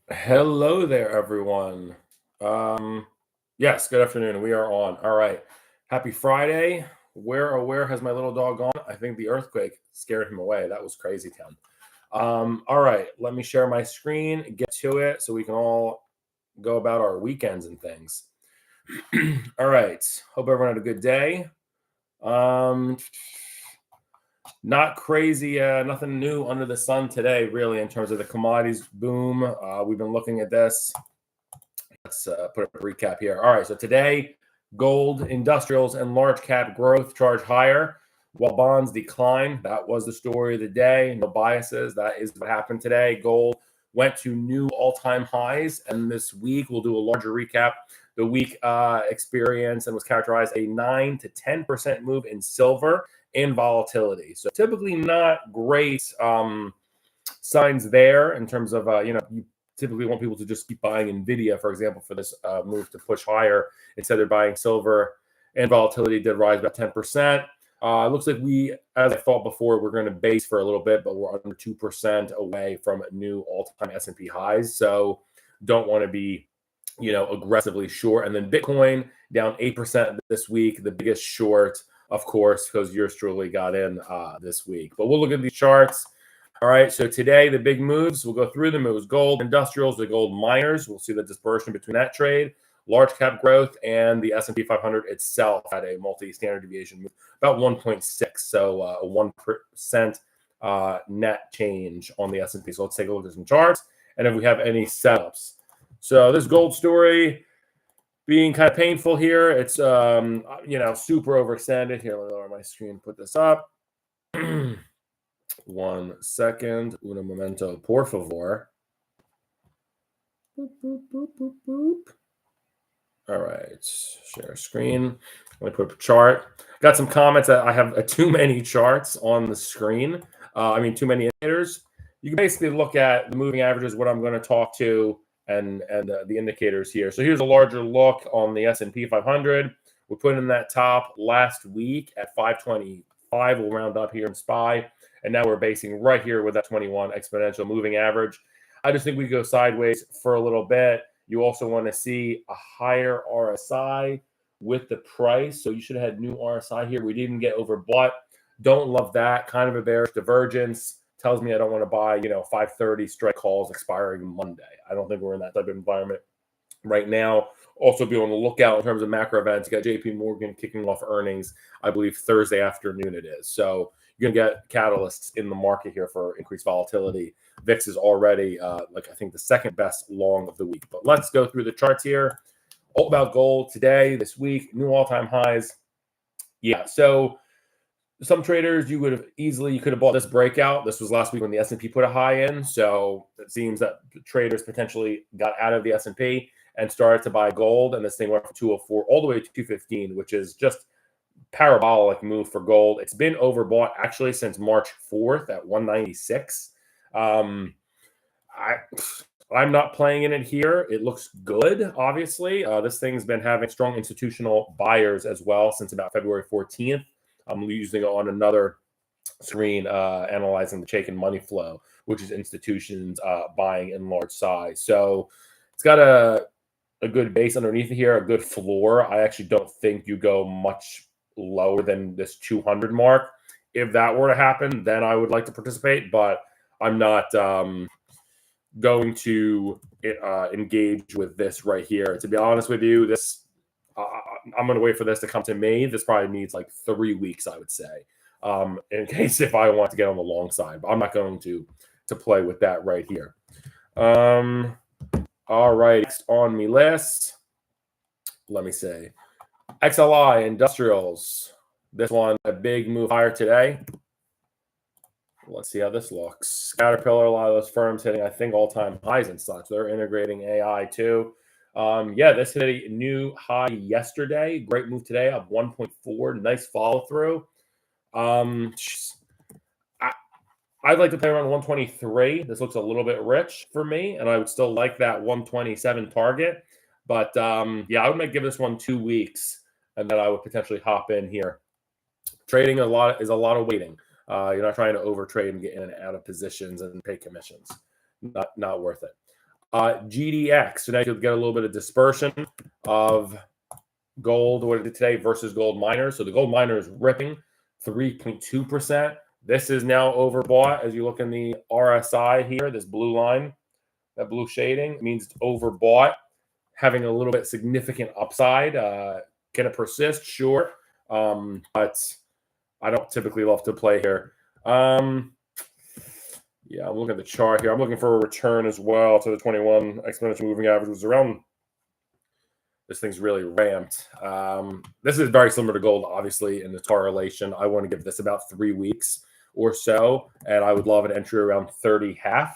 Hello there, everyone. Yes, good afternoon. We are on. All right. Happy Friday. Where has my little dog gone? I think the earthquake scared him away. That was crazy town. All right. Let me share my screen, get to it so we can all go about our weekends and things. All right. Hope everyone had a good day. Um, Not crazy, nothing new under the sun today, really, in terms of the commodities boom. We've been looking at this. Let's put a recap here. All right, so today, gold, industrials, and large cap growth charge higher while bonds decline. That was the story of the day. No biases. That is what happened today. Gold went to new all-time highs, and this week we'll do a larger recap. The week experienced and was characterized a 9 to 10% move in silver and volatility. So typically not great signs there in terms of you typically want people to just keep buying Nvidia, for example, for this move to push higher. Instead, they're buying silver, and volatility did rise about 10%. It looks like we, as I thought before, we're going to base for a little bit, but we're under 2% away from new all-time S&P highs. So don't want to be, aggressively short. And then Bitcoin down 8% this week, the biggest short, of course, because yours truly got in this week. But we'll look at these charts. All right, so today the big moves, we'll go through the moves. Gold industrials, the gold miners, we'll see the dispersion between that trade. Large cap growth and the S&P 500 itself had a multi-standard deviation move, about 1.6, so a 1% net change on the S&P. So let's take a look at some charts, and if we have any setups. So this gold story being kind of painful here. It's super overextended. Here, let me lower my screen, put this up. 1 second. Uno momento, por favor. Boop, boop, boop, boop, boop. All right. Share screen. Let me put up a chart. Got some comments that I have too many charts on the screen. Too many indicators. You can basically look at the moving averages, what I'm going to talk to, and the indicators here. So here's a larger look on the S&P 500. We put in that top last week at 525. We'll round up here in SPY. And now we're basing right here with that 21 exponential moving average. I just think we go sideways for a little bit. You also want to see a higher RSI with the price. So you should have had new RSI here. We didn't get overbought. Don't love that. Kind of a bearish divergence. Tells me I don't want to buy, 530 strike calls expiring Monday. I don't think we're in that type of environment right now. Also be on the lookout in terms of macro events. You got JP Morgan kicking off earnings, I believe Thursday afternoon it is. So you're going to get catalysts in the market here for increased volatility. VIX is already, I think, the second best long of the week. But let's go through the charts here. All about gold today, this week, new all-time highs. Yeah, so some traders, you could have bought this breakout. This was last week when the S&P put a high in. So it seems that traders potentially got out of the S&P and started to buy gold. And this thing went from 204 all the way to 215, which is just parabolic move for gold. It's been overbought actually since March 4th at 196. I'm not playing in it here. It looks good, obviously. This thing's been having strong institutional buyers as well since about February 14th. I'm using it on another screen, analyzing the Chaikin money flow, which is institutions buying in large size. So it's got a good base underneath it here, a good floor. I actually don't think you go much lower than this 200 mark. If that were to happen, then I would like to participate, but I'm not going to engage with this right here. To be honest with you, I'm going to wait for this to come to me. This probably needs like 3 weeks, I would say, in case if I want to get on the long side. But I'm not going to play with that right here. All right, next on me list, let me say, XLI Industrials. This one, a big move higher today. Let's see how this looks. Caterpillar, a lot of those firms hitting, I think, all-time highs and such. They're integrating AI too. This hit a new high yesterday. Great move today of 1.4. Nice follow through. I'd like to play around 123. This looks a little bit rich for me, and I would still like that 127 target. But I would give this one 2 weeks, and then I would potentially hop in here. Trading is a lot of waiting. You're not trying to overtrade and get in and out of positions and pay commissions. Not worth it. GDX. So now you'll get a little bit of dispersion of gold, what it did today versus gold miners. So the gold miner is ripping 3.2%. This is now overbought. As you look in the RSI here, this blue line, that blue shading means it's overbought, having a little bit significant upside. Can it persist? Sure. But I don't typically love to play here. Yeah, I'm looking at the chart here. I'm looking for a return as well to the 21 exponential moving average, which was around. This thing's really ramped. This is very similar to gold, obviously, in the correlation. I want to give this about 3 weeks or so, and I would love an entry around 30.5.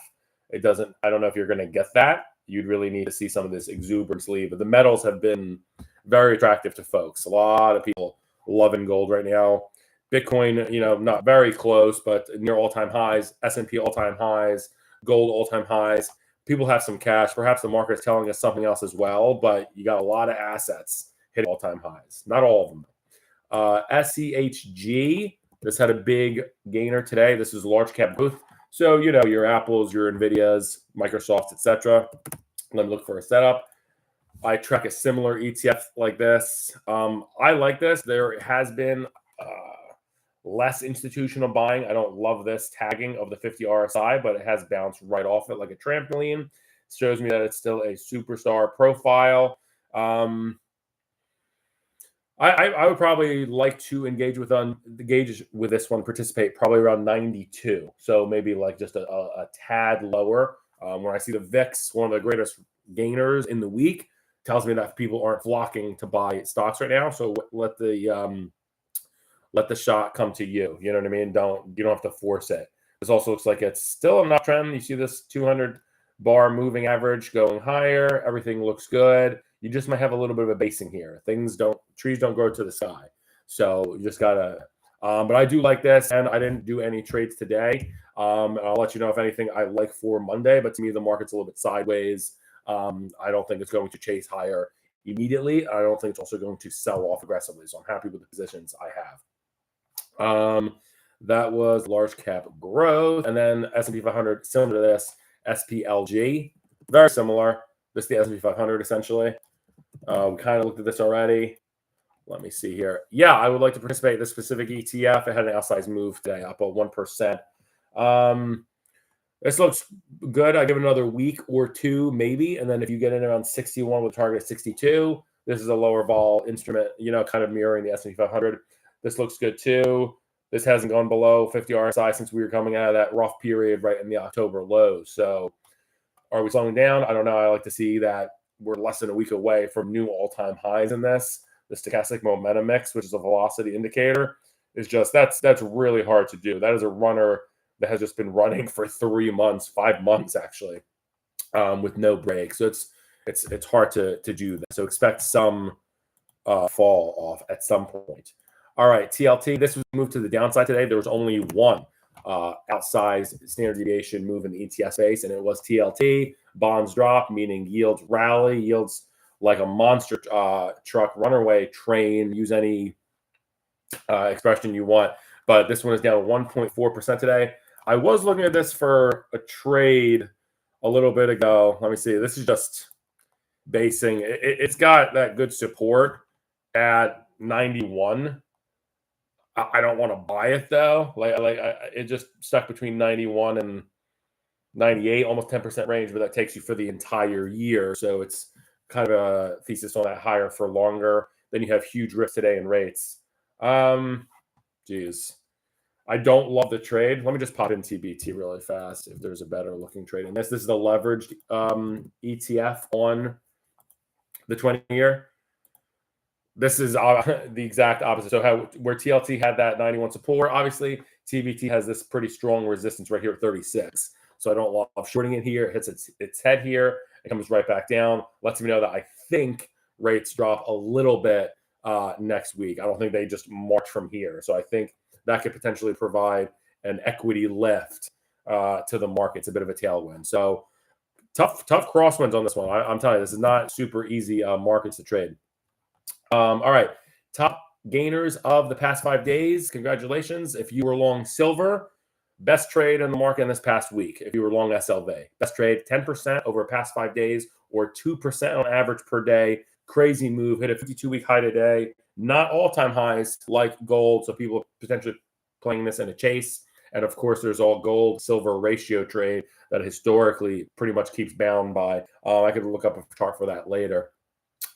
It doesn't. I don't know if you're going to get that. You'd really need to see some of this exuberance leave. But the metals have been very attractive to folks. A lot of people loving gold right now. Bitcoin, not very close, but near all-time highs. S&P all-time highs. Gold all-time highs. People have some cash. Perhaps the market is telling us something else as well, but you got a lot of assets hitting all-time highs. Not all of them. SCHG, this had a big gainer today. This is large cap growth. So, your Apples, your Nvidias, Microsofts, etc. Let me look for a setup. I track a similar ETF like this. I like this. There has been less institutional buying. I don't love this tagging of the 50 RSI, but it has bounced right off it like a trampoline. It shows me that it's still a superstar profile. I would probably like to engage with the gauge with this one, participate probably around 92. So maybe like just a tad lower. When I see the VIX, one of the greatest gainers in the week, tells me that people aren't flocking to buy stocks right now. So let the shot come to you. You know what I mean? You don't have to force it. This also looks like it's still an uptrend. You see this 200 bar moving average going higher. Everything looks good. You just might have a little bit of a basing here. Trees don't grow to the sky. So you just gotta, but I do like this, and I didn't do any trades today. And I'll let you know if anything I like for Monday, but to me, the market's a little bit sideways. I don't think it's going to chase higher immediately. I don't think it's also going to sell off aggressively. So I'm happy with the positions I have. That was large cap growth. And then S&P 500, similar to this, SPLG, very similar. This is the S&P 500 essentially. We kind of looked at this already. Let me see here. Yeah, I would like to participate in this specific ETF. It had an outsized move today, up 1%. This looks good. I give it another week or two, maybe. And then if you get in around 61 with target 62, this is a lower vol instrument, kind of mirroring the S&P 500. This looks good too. This hasn't gone below 50 RSI since we were coming out of that rough period right in the October low. So are we slowing down? I don't know. I like to see that we're less than a week away from new all-time highs in this. The stochastic momentum mix, which is a velocity indicator, is just that's really hard to do. That is a runner that has just been running for 3 months, 5 months actually, with no break. So it's hard to do that. So expect some fall off at some point. All right, TLT. This was moved to the downside today. There was only one outsized standard deviation move in the ETF space, and it was TLT. Bonds drop, meaning yields rally. Yields like a monster truck, runaway train. Use any expression you want. But this one is down 1.4% today. I was looking at this for a trade a little bit ago. Let me see. This is just basing. It's got that good support at 91. I don't want to buy it though. It just stuck between 91 and 98, almost 10% range, but that takes you for the entire year. So it's kind of a thesis on that higher for longer. Then you have huge risk today in rates. Geez. I don't love the trade. Let me just pop in TBT really fast if there's a better looking trade in this. This is the leveraged ETF on the 20-year. This is the exact opposite. So where TLT had that 91 support, obviously TBT has this pretty strong resistance right here at 36. So I don't love shorting it here. It hits its head here. It comes right back down. Lets me know that I think rates drop a little bit next week. I don't think they just march from here. So I think that could potentially provide an equity lift to the market. It's a bit of a tailwind. So tough crosswinds on this one. I'm telling you, this is not super easy markets to trade. All right, top gainers of the past 5 days. Congratulations. If you were long silver, Best trade in the market in this past week, if you were long SLV. Best trade, 10% over the past 5 days or 2% on average per day. Crazy move. Hit a 52-week high today. Not all-time highs like gold, so people potentially playing this in a chase. And of course, there's all gold silver ratio trade that historically pretty much keeps bound by. I could look up a chart for that later.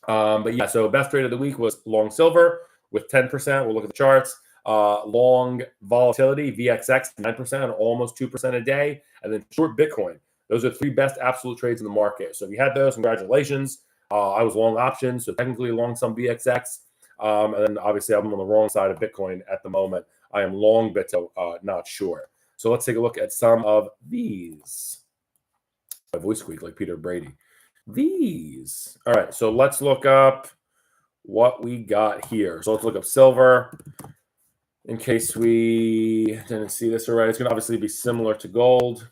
But yeah, so best trade of the week was long silver with 10%. We'll look at the charts. Long volatility, VXX, 9%, almost 2% a day. And then short Bitcoin. Those are 3 best absolute trades in the market. So if you had those, congratulations. I was long options, so technically long some VXX. And then obviously I'm on the wrong side of Bitcoin at the moment. I am long Bitcoin, not short. So let's take a look at some of these. My voice squeak like Peter Brady. These. All right, so let's look up what we got here. So let's look up silver in case we didn't see this already. It's going to obviously be similar to gold.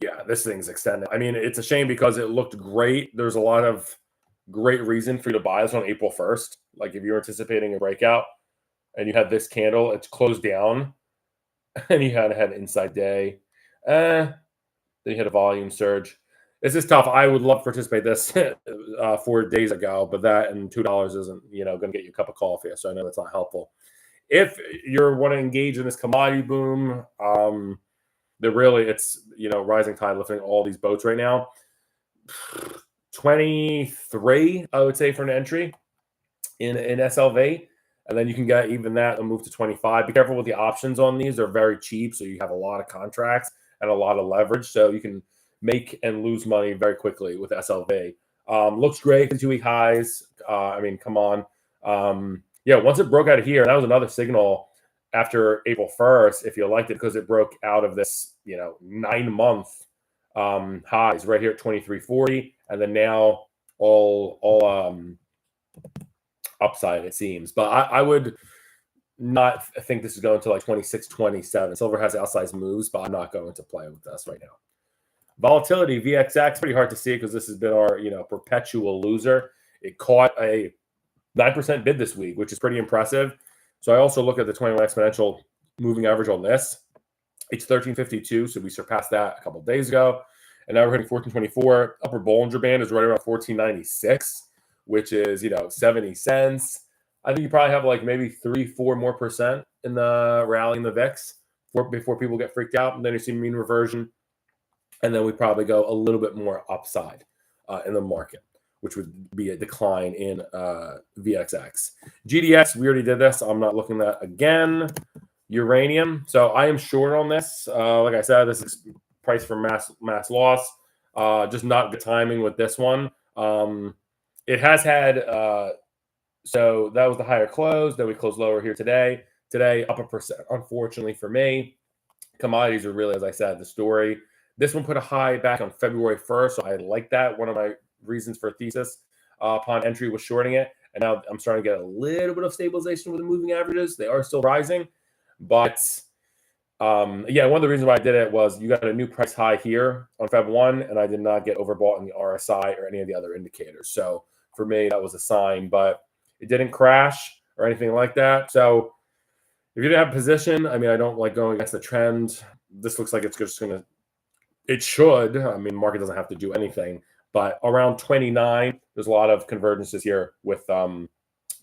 Yeah, this thing's extended. I mean, it's a shame because it looked great. There's a lot of great reason for you to buy this on April 1st. Like if you're anticipating a breakout and you had this candle, it's closed down and you had inside day. Then you had a volume surge. This is tough. I would love to participate this 4 days ago, but that and $2 isn't, going to get you a cup of coffee. So I know that's not helpful. If you want to engage in this commodity boom, it's rising tide lifting all these boats right now. 23, I would say, for an entry in SLV. And then you can get even that and move to 25. Be careful with the options on these. They're very cheap, so you have a lot of contracts and a lot of leverage. So you can make and lose money very quickly with SLV. Looks great, 2-week highs. I mean, come on. Once it broke out of here, that was another signal after April 1st, if you liked it, because it broke out of this, 9-month highs right here at 23.40. And then now all upside, it seems. But I would not think this is going to like 26, 27. Silver has outsized moves, but I'm not going to play with this right now. Volatility, VXX, pretty hard to see because this has been our, perpetual loser. It caught a 9% bid this week, which is pretty impressive. So I also look at the 21 exponential moving average on this. It's 1352, so we surpassed that a couple of days ago. And now we're hitting 1424. Upper Bollinger Band is right around 1496, which is, 70 cents. I think you probably have like maybe 3-4 more percent in the rally in the VIX before people get freaked out. And then you see mean reversion. And then we probably go a little bit more upside in the market, which would be a decline in VXX. GDX, we already did this. I'm not looking at that again. Uranium. So I am short on this. Like I said, this is price for mass loss. Just not good timing with this one. It has had, so that was the higher close. Then we closed lower here today. Today, up 1%, unfortunately for me. Commodities are really, as I said, the story. This one put a high back on February 1st, so I like that. One of my reasons for a thesis upon entry was shorting it, and now I'm starting to get a little bit of stabilization with the moving averages. They are still rising, but one of the reasons why I did it was you got a new price high here on Feb 1, and I did not get overbought in the RSI or any of the other indicators. So for me, that was a sign, but it didn't crash or anything like that. So if you didn't have a position, I mean, I don't like going against the trend. This looks like it's just going to. It should. I mean, market doesn't have to do anything, but around 29, there's a lot of convergences here with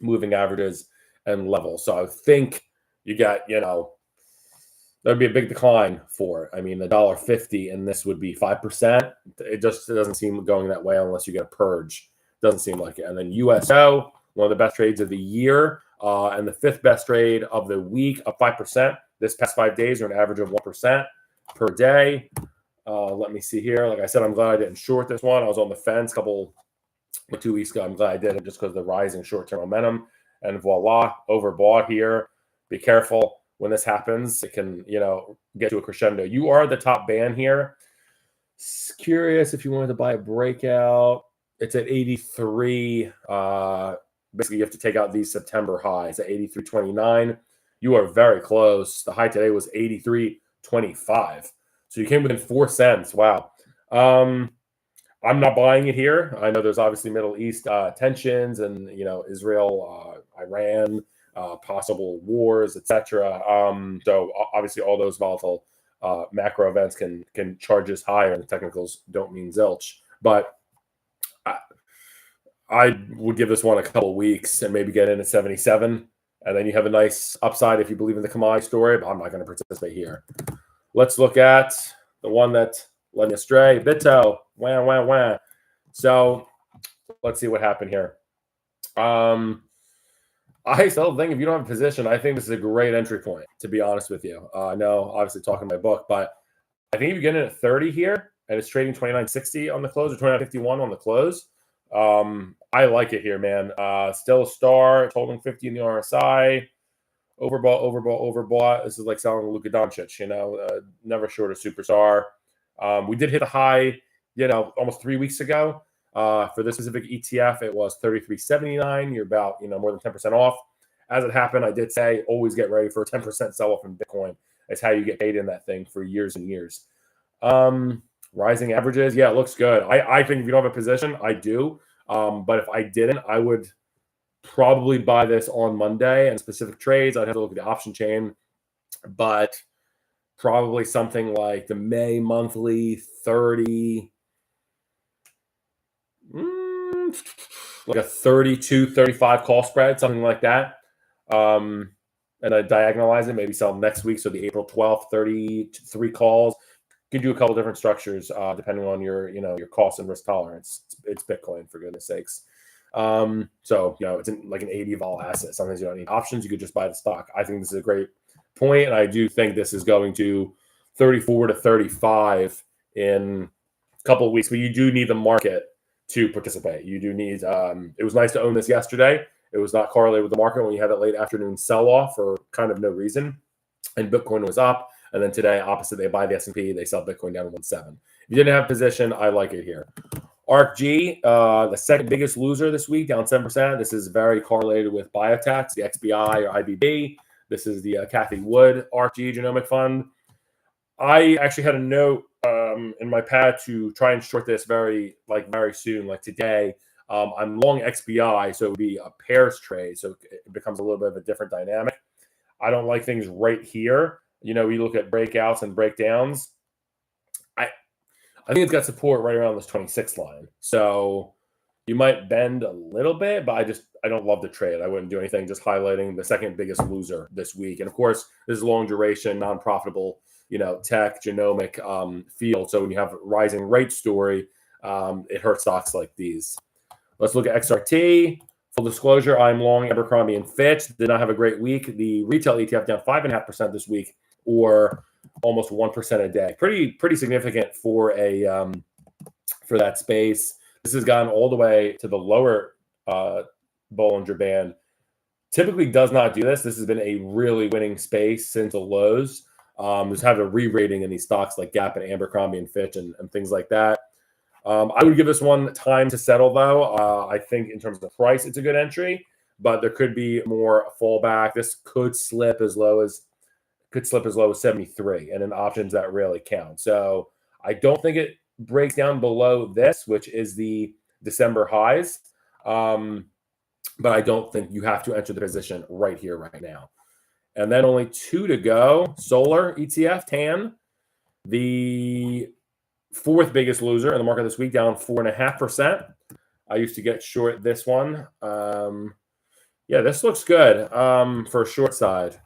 moving averages and levels. So I think you got, there'd be a big decline for it. I mean, $1.50 and this would be 5%. It doesn't seem going that way unless you get a purge. Doesn't seem like it. And then USO, one of the best trades of the year, and the 5th best trade of the week, up 5%. This past 5 days are an average of 1% per day. Let me see here. Like I said, I'm glad I didn't short this one. I was on the fence 2 weeks ago. I'm glad I did it just because of the rising short-term momentum. And voila, overbought here. Be careful when this happens. It can, get to a crescendo. You are the top band here. Curious if you wanted to buy a breakout. It's at 83. Basically, you have to take out these September highs at 83.29. You are very close. The high today was 83.25. So you came within 4 cents. Wow. I'm not buying it here. I know there's obviously Middle East tensions and, Israel, Iran, possible wars, etc. So obviously, all those volatile macro events can charge us higher, and the technicals don't mean zilch. But I would give this one a couple of weeks and maybe get in at 77, and then you have a nice upside if you believe in the commodity story. But I'm not going to participate here. Let's look at the one that led me astray. Bitto, wah wah wah. So let's see what happened here. I still think if you don't have a position, I think this is a great entry point, to be honest with you. I know, obviously, talking my book, but I think if you get in at 30 here and it's trading 29.60 on the close or 29.51 on the close, I like it here, man. Still a star, holding 50 in the RSI. Overbought. This is like selling Luka Doncic, never short a superstar. We did hit a high, almost 3 weeks ago. For this specific ETF, it was 33.79. You're about, more than 10% off. As it happened, I did say always get ready for a 10% sell-off in Bitcoin. It's how you get paid in that thing for years and years. Rising averages, yeah, it looks good. I think if you don't have a position, I do. But if I didn't, I would probably buy this on Monday and specific trades. I'd have to look at the option chain, but probably something like the May monthly 30, like a 32, 35 call spread, something like that. And I diagonalize it, maybe sell next week. So the April 12th, 33 calls. You can do a couple different structures depending on your cost and risk tolerance. It's Bitcoin, for goodness sakes. So it's like an 80 vol asset. Sometimes you don't need options. You could just buy the stock. I think this is a great point, and I do think this is going to 34 to 35 in a couple of weeks. But you do need the market to participate. You do need. It was nice to own this yesterday. It was not correlated with the market when you had that late afternoon sell off for kind of no reason, and Bitcoin was up. And then today, opposite, they buy the S&P, they sell Bitcoin down to 1.7. If you didn't have a position, I like it here. ARKG, the second biggest loser this week, down 7%. This is very correlated with biotechs, the XBI or IBB. This is the Kathy Wood ARKG Genomic Fund. I actually had a note in my pad to try and short this very soon, like today. I'm long XBI, so it would be a pairs trade, so it becomes a little bit of a different dynamic. I don't like things right here. We look at breakouts and breakdowns. I think it's got support right around this 26 line. So you might bend a little bit, but I don't love the trade. I wouldn't do anything, just highlighting the second biggest loser this week. And of course, this is long duration, non-profitable, tech, genomic field. So when you have a rising rate story, it hurts stocks like these. Let's look at XRT. Full disclosure, I'm long Abercrombie and Fitch. Did not have a great week. The retail ETF down 5.5% this week, or almost 1% a day. Pretty significant for that space. This has gone all the way to the lower Bollinger Band. Typically does not do this. This has been a really winning space since the lows. There's had a re-rating in these stocks like Gap and Abercrombie and Fitch and things like that. I would give this one time to settle, though. I think in terms of price, it's a good entry, but there could be more fallback. This could slip as low as 73, and in options that really count. So I don't think it breaks down below this, which is the December highs. But I don't think you have to enter the position right here, right now. And then only 2 to go. Solar ETF, TAN, the fourth biggest loser in the market this week, down 4.5%. I used to get short this one. Yeah, this looks good for a short side.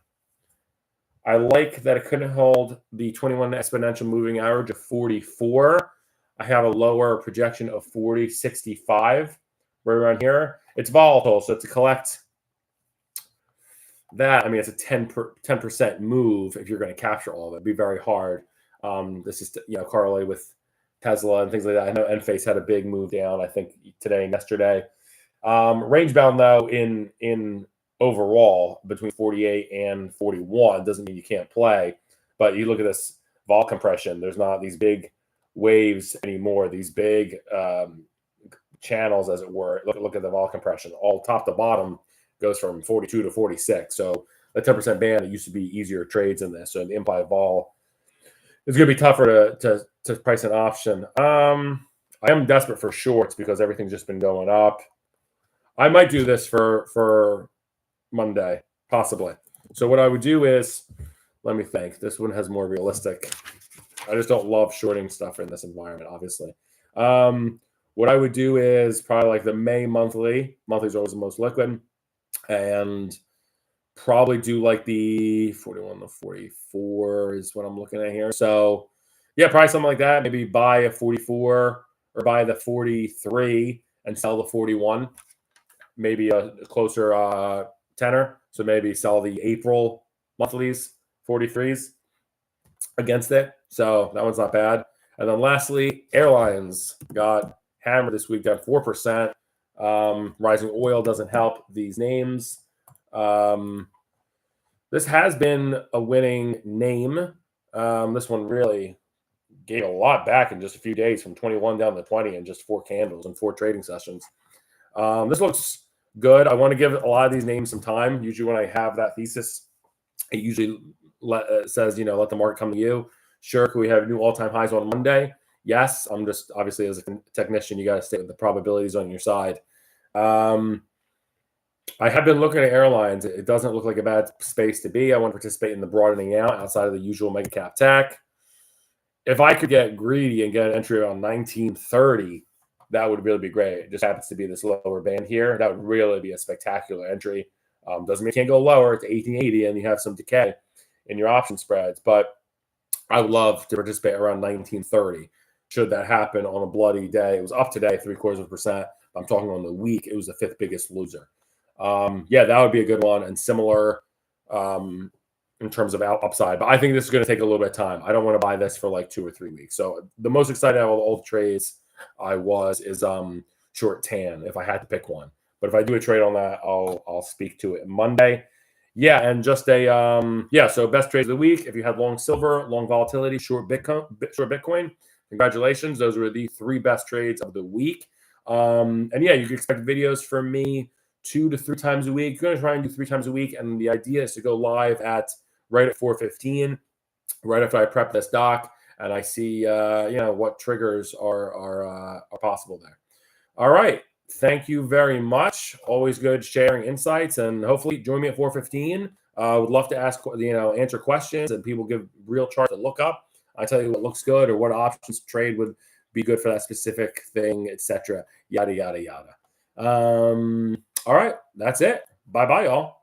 I like that it couldn't hold the 21 exponential moving average of 44. I have a lower projection of 40.65 right around here. It's volatile, so to collect that, it's a 10% move if you're going to capture all of it. It'd be very hard. This is correlated with Tesla and things like that. I know Enphase had a big move down, I think today and yesterday. Range bound though in overall between 48 and 41 doesn't mean you can't play, but you look at this vol compression. There's not these big waves anymore. These big channels, as it were. Look at the vol compression. All top to bottom goes from 42 to 46. So the 10% band, it used to be easier trades in this. So the implied vol is going to be tougher to price an option. I am desperate for shorts because everything's just been going up. I might do this for Monday. Possibly. So what I would do is, let me think. This one has more realistic. I just don't love shorting stuff in this environment, obviously. What I would do is probably like the May monthly. Monthly is always the most liquid. And probably do like the 41 to 44 is what I'm looking at here. So yeah, probably something like that. Maybe buy a 44 or buy the 43 and sell the 41. Maybe a closer tenor. So maybe sell the April monthlies, 43s against it. So that one's not bad. And then lastly, airlines got hammered this week, got 4%. Rising oil doesn't help these names. This has been a winning name. This one really gave a lot back in just a few days, from 21 down to 20 in just 4 candles and 4 trading sessions. This looks good. I want to give a lot of these names some time. Usually when I have that thesis, it usually says, let the market come to you. Sure, can we have new all-time highs on Monday? Yes. I'm just, obviously, as a technician, you got to stay with the probabilities on your side. I have been looking at airlines. It doesn't look like a bad space to be. I want to participate in the broadening out outside of the usual mega cap tech. If I could get greedy and get an entry around 1930, that would really be great. It just happens to be this lower band here. That would really be a spectacular entry. Doesn't mean you can't go lower to 1880 and you have some decay in your option spreads. But I would love to participate around 1930. Should that happen on a bloody day? It was up today, 0.75%. I'm talking on the week. It was the 5th biggest loser. Yeah, that would be a good one, and similar in terms of upside. But I think this is going to take a little bit of time. I don't want to buy this for like 2 or 3 weeks. So the most excited out of all the trades is short tan, if I had to pick one. But if I do a trade on that, I'll speak to it Monday. Yeah, and just so best trades of the week. If you had long silver, long volatility, short Bitcoin, congratulations. Those were the 3 best trades of the week. And yeah, you can expect videos from me 2 to 3 times a week. You're going to try and do 3 times a week, and the idea is to go live right at 4:15, right after I prep this doc, and I see what triggers are possible there. All right, thank you very much. Always good sharing insights, and hopefully join me at 4:15. Would love to answer questions, and people give real charts to look up. I tell you what looks good or what options trade would be good for that specific thing, etc. Yada yada yada. All right, that's it. Bye-bye, y'all.